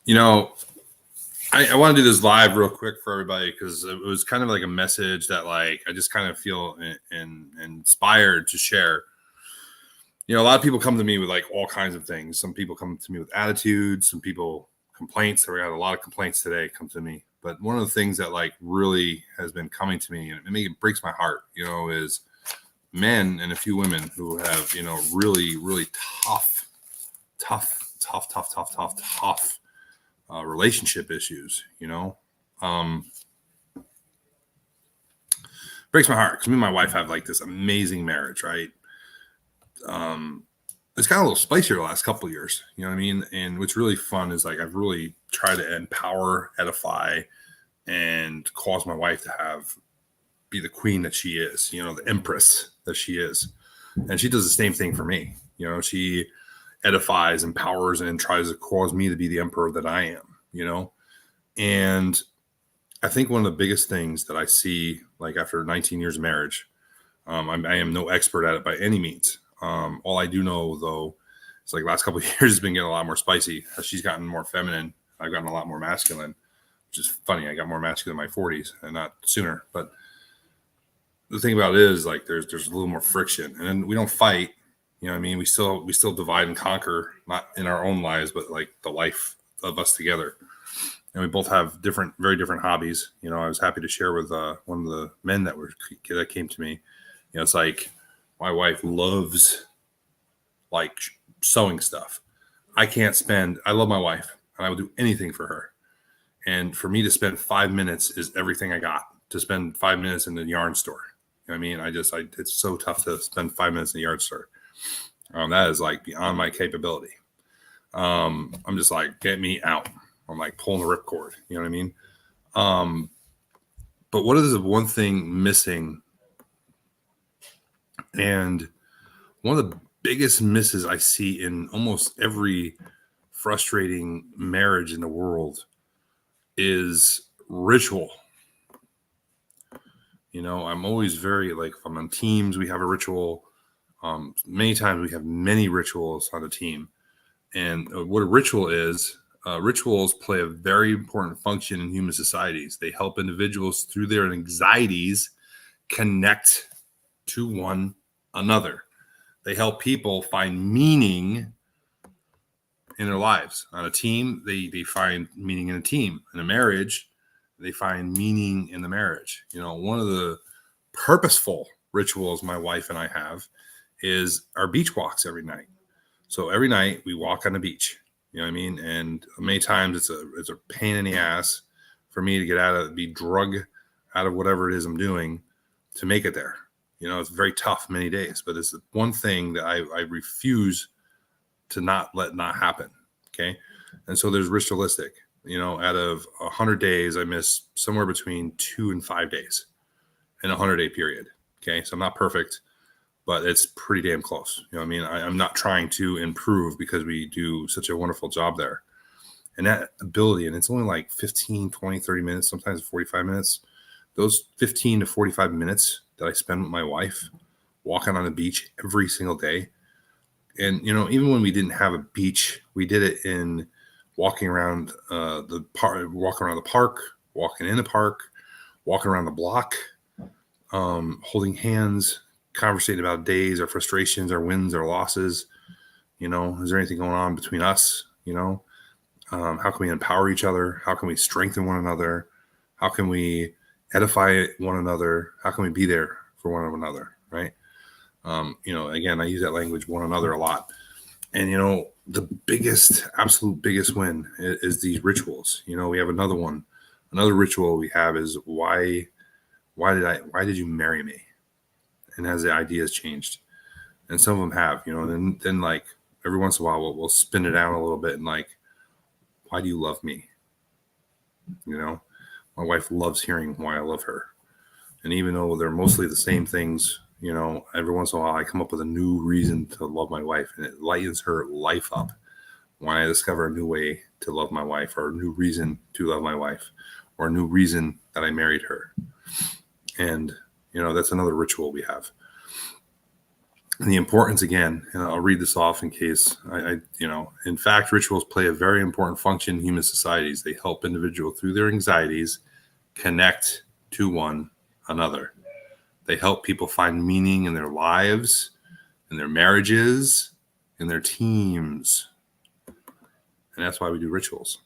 You know, I want to do this live real quick for everybody because it was kind of like a message that like I just kind of feel inspired to share. A lot of people come to me with like all kinds of things. Some people come to me with attitudes. Some people complaints. So we had a lot of complaints today come to me. But one of the things that like really has been coming to me, and it breaks my heart, is men and a few women who have, really, really tough relationship issues, breaks my heart because me and my wife have like this amazing marriage, right? It's got a little spicier the last couple of years, you know what I mean? And what's really fun is like I've really tried to empower, edify, and cause my wife to be the queen that she is, the empress that she is. And she does the same thing for me. She edifies, empowers, and tries to cause me to be the emperor that I am, And I think one of the biggest things that I see, like after 19 years of marriage, I am no expert at it by any means. All I do know, though, is like last couple of years has been getting a lot more spicy. As she's gotten more feminine, I've gotten a lot more masculine, which is funny. I got more masculine in my 40s and not sooner. But the thing about it is like there's a little more friction, and then we don't fight. You know what I mean? We still divide and conquer, not in our own lives, but like the life of us together. And we both have very different hobbies. I was happy to share with one of the men that came to me. It's like my wife loves like sewing stuff. I love my wife and I will do anything for her. And for me to spend 5 minutes is everything I got to spend 5 minutes in the yarn store. You know what I mean? It's so tough to spend 5 minutes in the yarn store. That is like beyond my capability. I'm just like, get me out. I'm like pulling the ripcord. You know what I mean? But what is the one thing missing? And one of the biggest misses I see in almost every frustrating marriage in the world is ritual. I'm always very like, if I'm on teams, we have a ritual. Many times we have many rituals on a team. And what a ritual is, rituals play a very important function in human societies. They help individuals through their anxieties connect to one another. They help people find meaning in their lives. On a team, they find meaning in a team. In a marriage, they find meaning in the marriage. One of the purposeful rituals my wife and I have is our beach walks every night. So every night we walk on the beach. You know what I mean? And many times it's a pain in the ass for me to be drug out of whatever it is I'm doing to make it there. It's very tough many days, but it's the one thing that I refuse to not happen. Okay. And so there's ritualistic, out of 100 days, I miss somewhere between 2 and 5 days in a 100-day period. Okay. So I'm not perfect, but it's pretty damn close. You know what I mean? I'm not trying to improve because we do such a wonderful job there. And that ability, and it's only like 15, 20, 30 minutes, sometimes 45 minutes. Those 15 to 45 minutes that I spend with my wife walking on the beach every single day. And, even when we didn't have a beach, we did it in walking around the park, walking in the park, walking around the block, holding hands, conversating about days, our frustrations, our wins, our losses. Is there anything going on between us? How can we empower each other? How can we strengthen one another? How can we edify one another? How can we be there for one another? Right. Again, I use that language, one another, a lot. And, the absolute biggest win is these rituals. We have another ritual we have is why did you marry me? And has the ideas changed? And some of them have, and then like every once in a while we'll spin it out a little bit and like, why do you love me? My wife loves hearing why I love her. And even though they're mostly the same things, every once in a while I come up with a new reason to love my wife, and it lightens her life up when I discover a new way to love my wife, or a new reason to love my wife, or a new reason that I married her. And, that's another ritual we have. And the importance again, and I'll read this off in case in fact, rituals play a very important function in human societies. They help individuals through their anxieties connect to one another. They help people find meaning in their lives, in their marriages, in their teams. And that's why we do rituals.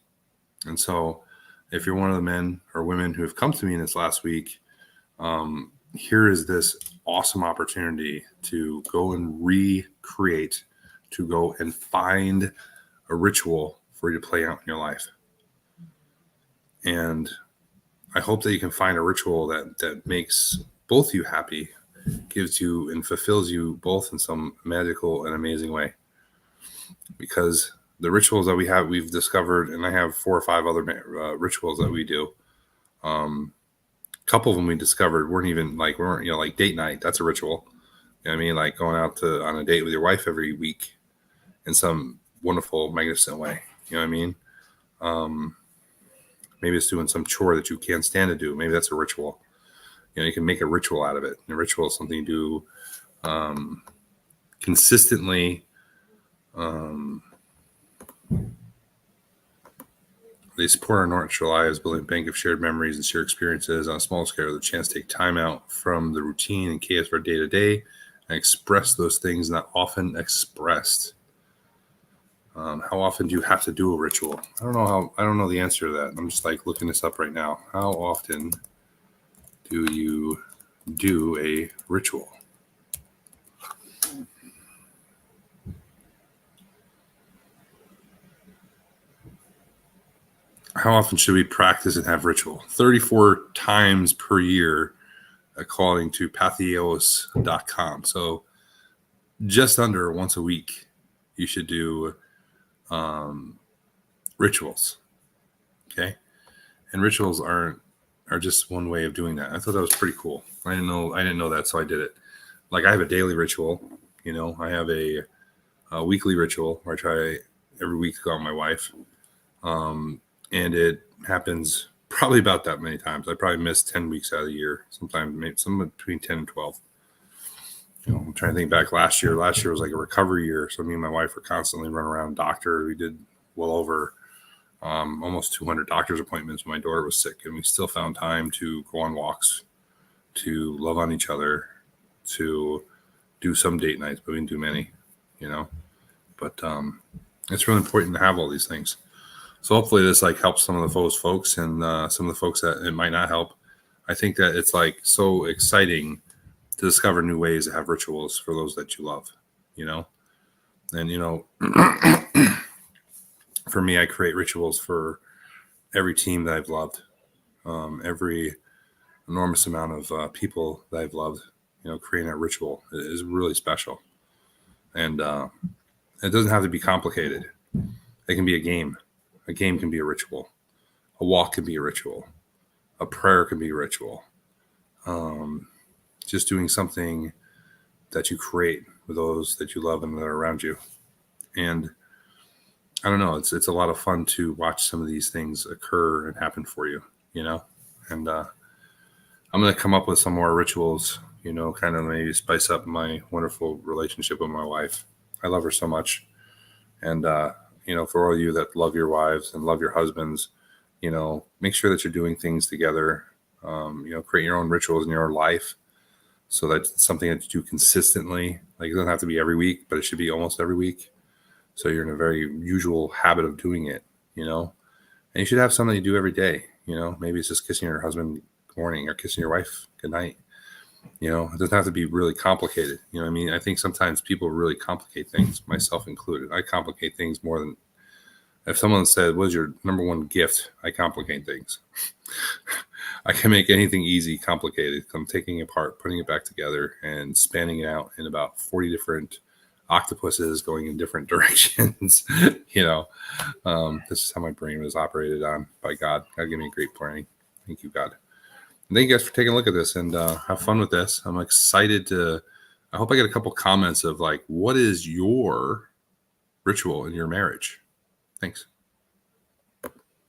And so if you're one of the men or women who have come to me in this last week, here is this awesome opportunity to go and recreate, to go and find a ritual for you to play out in your life. And I hope that you can find a ritual that makes both you happy, gives you and fulfills you both in some magical and amazing way. Because the rituals that we've discovered, and I have 4 or 5 other rituals that we do. A couple of them we discovered weren't like date night. That's a ritual. You know what I mean? Like going out on a date with your wife every week in some wonderful, magnificent way. You know what I mean? Maybe it's doing some chore that you can't stand to do. Maybe that's a ritual. You can make a ritual out of it. And a ritual is something you do consistently. They support our nurture lives, building a bank of shared memories and shared experiences on a small scale. The chance to take time out from the routine and chaos of our day to day and express those things not often expressed. How often do you have to do a ritual? I don't know the answer to that. I'm just looking this up right now. How often do you do a ritual? How often should we practice and have ritual? 34 times per year, according to pathos.com. So just under once a week, you should do rituals. Okay. And rituals are just one way of doing that. I thought that was pretty cool. I didn't know that, so I did it. Like I have a daily ritual, I have a weekly ritual where I try every week to go out with my wife. And it happens probably about that many times. I probably miss 10 weeks out of the year, sometimes maybe somewhere between 10 and 12. I'm trying to think back last year. Last year was like a recovery year. So me and my wife were constantly running around doctor. We did well over almost 200 doctor's appointments when my daughter was sick. And we still found time to go on walks, to love on each other, to do some date nights, but we didn't do many, But it's really important to have all these things. So hopefully this helps some of the folks and some of the folks that it might not help. I think that it's so exciting to discover new ways to have rituals for those that you love, And, for me, I create rituals for every team that I've loved, every enormous amount of people that I've loved. Creating a ritual is really special. And it doesn't have to be complicated. It can be a game. A game can be a ritual. A walk can be a ritual. A prayer can be a ritual. Just doing something that you create with those that you love and that are around you. And I don't know, it's a lot of fun to watch some of these things occur and happen for you, And I'm going to come up with some more rituals, kind of maybe spice up my wonderful relationship with my wife. I love her so much. And, for all of you that love your wives and love your husbands, make sure that you're doing things together, create your own rituals in your own life so that it's something that you do consistently. It doesn't have to be every week, but it should be almost every week. So you're in a very usual habit of doing it, and you should have something you do every day. Maybe it's just kissing your husband good morning or kissing your wife good night. It doesn't have to be really complicated. I think sometimes people really complicate things, myself included. I complicate things more than if someone said, "What's your number one gift?" I complicate things. I can make anything easy complicated. I'm taking it apart, putting it back together, and spanning it out in about 40 different octopuses going in different directions. This is how my brain was operated on by God. God gave me a great brain. Thank you, God. And thank you guys for taking a look at this and have fun with this. I'm excited I hope I get a couple comments of what is your ritual in your marriage? Thanks.